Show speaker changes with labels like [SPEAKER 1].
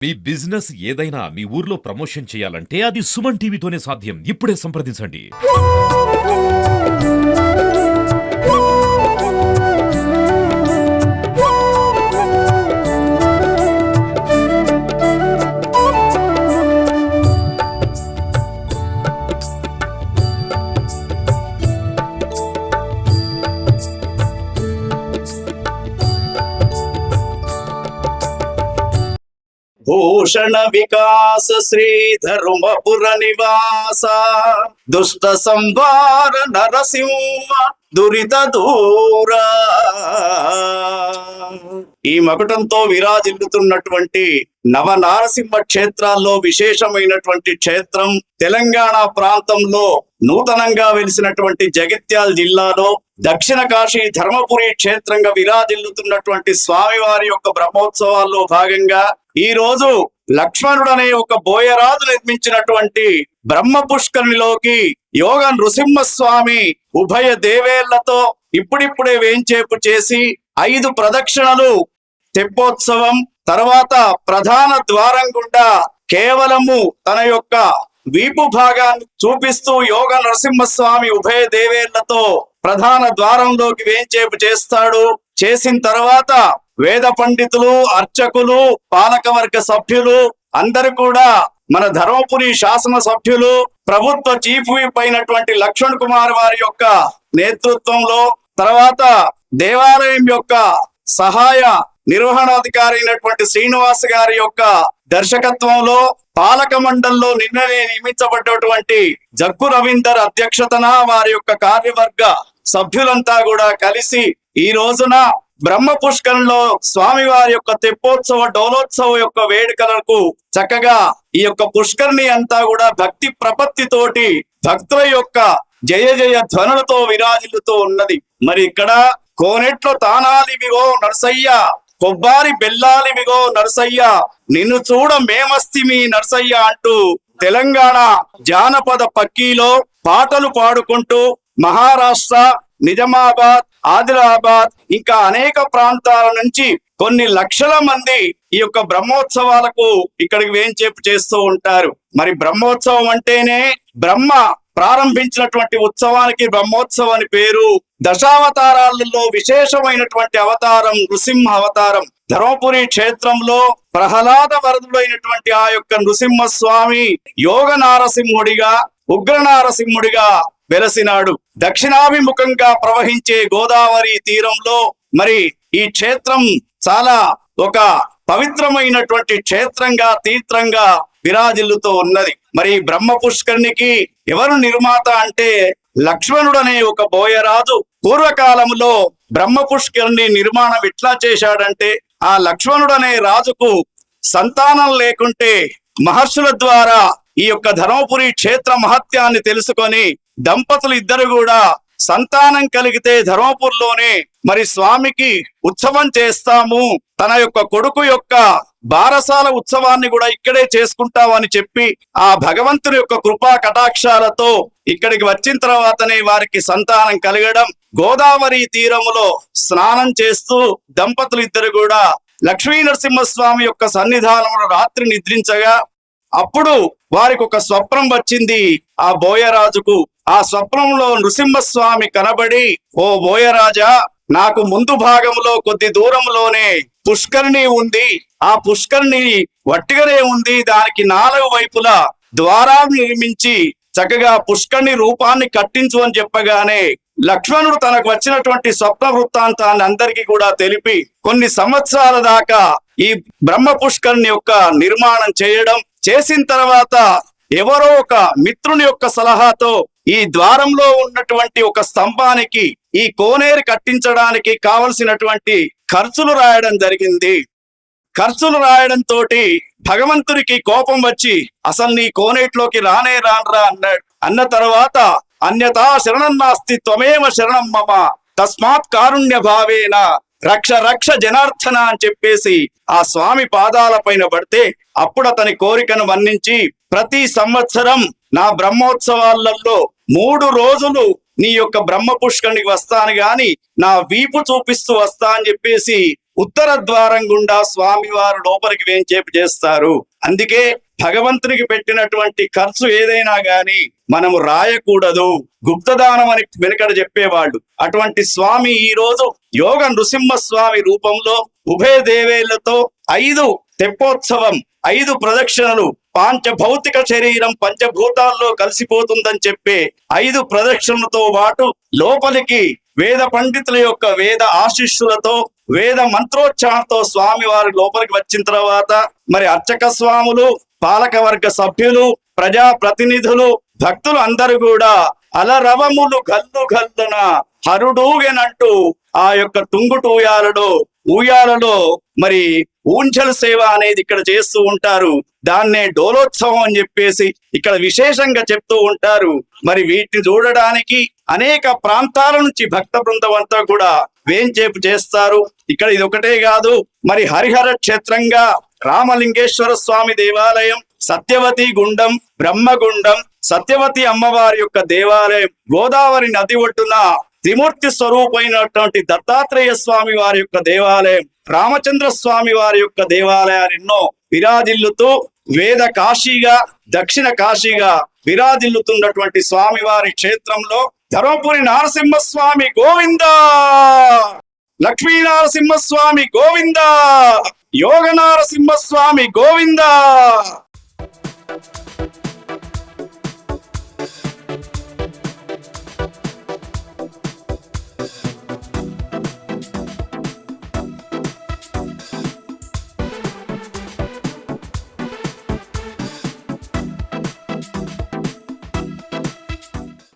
[SPEAKER 1] మీ business ఏదైనా మీ ఊర్లో promotion చేయాలంటే అది సుమన్ టీవీతోనే సాధ్యం. ఇప్పుడే సంప్రదించండి.
[SPEAKER 2] భూషణ వికాస శ్రీధర్మపుర నివాస దుష్ట సంవార నరసింహ దురిత దూర. ఈ మకుటంతో విరాజిల్లుతున్నటువంటి నవనారసింహ క్షేత్రాల్లో విశేషమైనటువంటి క్షేత్రం తెలంగాణ ప్రాంతంలో నూతనంగా వెలిసినటువంటి జగిత్యాల జిల్లాలో దక్షిణ కాశీ ధర్మపురి క్షేత్రంగా విరాజిల్లుతున్నటువంటి స్వామివారి యొక్క బ్రహ్మోత్సవాల్లో భాగంగా ఈ రోజు లక్ష్మణుడు అనే ఒక బోయరాజు నిర్మించినటువంటి బ్రహ్మ పుష్కరిణిలోకి యోగ నృసింహస్వామి ఉభయ దేవేళ్లతో ఇప్పుడిప్పుడే వేంచేపు చేసి 5 ప్రదక్షిణలు తెప్పోత్సవం తర్వాత ప్రధాన ద్వారం గుండా కేవలము తన యొక్క వీపు భాగాన్ని చూపిస్తూ యోగ నరసింహస్వామి ఉభయ దేవేళ్లతో ప్రధాన ద్వారంలోకి వేంచేపు చేస్తాడు. చేసిన తర్వాత వేద పండితులు, అర్చకులు, పాలకవర్గ సభ్యులు అందరూ కూడా మన ధర్మపురి శాసన సభ్యులు, ప్రభుత్వ చీఫ్ విప్ అయినటువంటి లక్ష్మణ్ కుమార్ వారి యొక్క నేతృత్వంలో, తర్వాత దేవాలయం యొక్క సహాయ నిర్వహణాధికారి అయినటువంటి శ్రీనివాస్ గారి యొక్క దర్శకత్వంలో పాలక మండలిలో నిన్ననే నియమించబడ్డటువంటి జగ్గు రవీందర్ అధ్యక్షతన వారి యొక్క కార్యవర్గ సభ్యులంతా కూడా కలిసి ఈ రోజున బ్రహ్మ పుష్కరంలో స్వామివారి యొక్క తెప్పోత్సవ డోలోత్సవ యొక్క వేడుకలకు చక్కగా ఈ యొక్క పుష్కరిణి అంతా కూడా భక్తి ప్రపత్తితోటి భక్తుల యొక్క జయ జయ ధ్వనులతో విరాజిల్లుతూ ఉన్నది. మరి ఇక్కడ కోనెట్లో తానాలివిగో నరసయ్య, కొబ్బారి బెల్లాలివిగో నరసయ్య, నిన్ను చూడ మేమస్తిమి నరసయ్య అంటూ తెలంగాణ జానపద పక్కీలో పాటలు పాడుకుంటూ మహారాష్ట్ర, నిజామాబాద్, ఆదిలాబాద్ ఇంకా అనేక ప్రాంతాల నుంచి కొన్ని లక్షల మంది ఈ యొక్క బ్రహ్మోత్సవాలకు ఇక్కడికి వేంచేపు చేస్తూ ఉంటారు. మరి బ్రహ్మోత్సవం అంటేనే బ్రహ్మ ప్రారంభించినటువంటి ఉత్సవానికి బ్రహ్మోత్సవం అని పేరు. దశావతారాలలో విశేషమైనటువంటి అవతారం నృసింహ అవతారం. ధర్మపురి క్షేత్రంలో ప్రహ్లాద వరదుడైనటువంటి ఆ యొక్క నృసింహస్వామి యోగ నారసింహుడిగా, ఉగ్ర నారసింహుడిగా వెలసినాడు. దక్షిణాభిముఖంగా ప్రవహించే గోదావరి తీరంలో మరి ఈ క్షేత్రం చాలా ఒక పవిత్రమైనటువంటి క్షేత్రంగా, తీర్థంగా విరాజిల్లుతూ ఉన్నది. మరి బ్రహ్మ పుష్కరిణికి ఎవరు నిర్మాత అంటే లక్ష్మణుడు అనే ఒక బోయరాజు పూర్వకాలంలో బ్రహ్మ పుష్కరిణి నిర్మాణం ఎట్లా చేశాడంటే, ఆ లక్ష్మణుడు అనే రాజుకు సంతానం లేకుంటే మహర్షుల ద్వారా ఈ యొక్క ధర్మపురి క్షేత్ర మహత్యాన్ని తెలుసుకొని దంపతులు ఇద్దరు కూడా సంతానం కలిగితే ధర్మపురిలోనే మరి స్వామికి ఉత్సవం చేస్తాము, తన యొక్క కొడుకు యొక్క బారసాల ఉత్సవాన్ని కూడా ఇక్కడే చేసుకుంటామని చెప్పి ఆ భగవంతుని యొక్క కృపా కటాక్షాలతో ఇక్కడికి వచ్చిన తర్వాతనే వారికి సంతానం కలగడం. గోదావరి తీరములో స్నానం చేస్తూ దంపతులు ఇద్దరు కూడా లక్ష్మీ నరసింహస్వామి యొక్క సన్నిధానంలో రాత్రి నిద్రించగా అప్పుడు వారికి ఒక స్వప్నం వచ్చింది ఆ బోయరాజుకు. ఆ స్వప్నంలో నృసింహస్వామి కనబడి, ఓ బోయరాజా, నాకు ముందు భాగంలో కొద్ది దూరంలోనే పుష్కరిణి ఉంది, ఆ పుష్కరిణి వట్టిగానే ఉంది, దానికి 4 వైపులా ద్వారాన్ని నిర్మించి చక్కగా పుష్కరిణి రూపాన్ని కట్టించు అని చెప్పగానే లక్ష్మణుడు తనకు వచ్చినటువంటి స్వప్న వృత్తాంతాన్ని అందరికీ కూడా తెలిపి కొన్ని సంవత్సరాల దాకా ఈ బ్రహ్మ పుష్కరిణి యొక్క నిర్మాణం చేయడం. చేసిన తర్వాత ఎవరో ఒక మిత్రుని యొక్క సలహాతో ఈ ద్వారంలో ఉన్నటువంటి ఒక స్తంభానికి ఈ కోనేరు కట్టించడానికి కావలసినటువంటి ఖర్చులు రాయడం జరిగింది. ఖర్చులు రాయడం తోటి భగవంతుడికి కోపం వచ్చి, అసలు నీ కోనేట్లోకి రానే రాన్రా అన్నాడు. అన్న తర్వాత అన్యతా శరణం నాస్తి త్వమేవ శరణం మమ తస్మాత్ కారుణ్య భావేన రక్ష రక్ష జనార్దన అని చెప్పేసి ఆ స్వామి పాదాల పైన పడితే అప్పుడు అతని కోరికను మన్నించి ప్రతి సంవత్సరం నా బ్రహ్మోత్సవాలలో 3 రోజులు నీ యొక్క బ్రహ్మ పుష్కరిణికి వస్తాను గాని నా వీపు చూపిస్తూ వస్తా అని చెప్పేసి ఉత్తర ద్వారం గుండా స్వామివారు లోపలికి వేంచేపు చేస్తారు. అందుకే భగవంతునికి పెట్టినటువంటి ఖర్చు ఏదైనా గాని మనము రాయకూడదు, గుప్తదానం అని వెనుకడ చెప్పేవాళ్ళు. అటువంటి స్వామి ఈ రోజు యోగ నృసింహస్వామి రూపంలో ఉభయ దేవేళ్లతో 5 తెప్పోత్సవం, 5 ప్రదక్షిణలు, పాంచభౌతిక శరీరం పంచభూతాల్లో కలిసిపోతుందని చెప్పే 5 ప్రదక్షిణలతో పాటు లోపలికి వేద పండితుల యొక్క వేద ఆశీస్సులతో వేద మంత్రోచ్చారణతో స్వామివారి లోపలికి వచ్చిన తర్వాత మరి అర్చక స్వాములు, పాలకవర్గ సభ్యులు, ప్రజా ప్రతినిధులు, భక్తులు అందరూ కూడా అలరవములు గల్లు గల్లున హరుడూగెనంటూ ఆ యొక్క టుంగుటు ఊయాలలో మరి ఊంచల సేవ అనేది ఇక్కడ చేస్తూ ఉంటారు. దాన్నే డోలోత్సవం అని చెప్పేసి ఇక్కడ విశేషంగా చెప్తూ ఉంటారు. మరి వీటిని చూడడానికి అనేక ప్రాంతాల నుంచి భక్త బృందం అంతా కూడా వేంచేపు చేస్తారు. ఇక్కడ ఇది ఒకటే కాదు, మరి హరిహర క్షేత్రంగా రామలింగేశ్వర స్వామి దేవాలయం, సత్యవతి గుండం, బ్రహ్మగుండం, సత్యవతి అమ్మవారి యొక్క దేవాలయం, గోదావరి నది ఒడ్డున త్రిమూర్తి స్వరూపమైనటువంటి దత్తాత్రేయ స్వామి వారి యొక్క దేవాలయం, రామచంద్ర స్వామి వారి యొక్క దేవాలయాలు ఎన్నో విరాజిల్లుతూ వేద కాశీగా, దక్షిణ కాశీగా విరాజిల్లుతున్నటువంటి స్వామివారి క్షేత్రంలో ధర్మపురి నరసింహస్వామి గోవిందా, లక్ష్మీ నరసింహస్వామి గోవిందా, యోగ నరసింహస్వామి గోవిందా.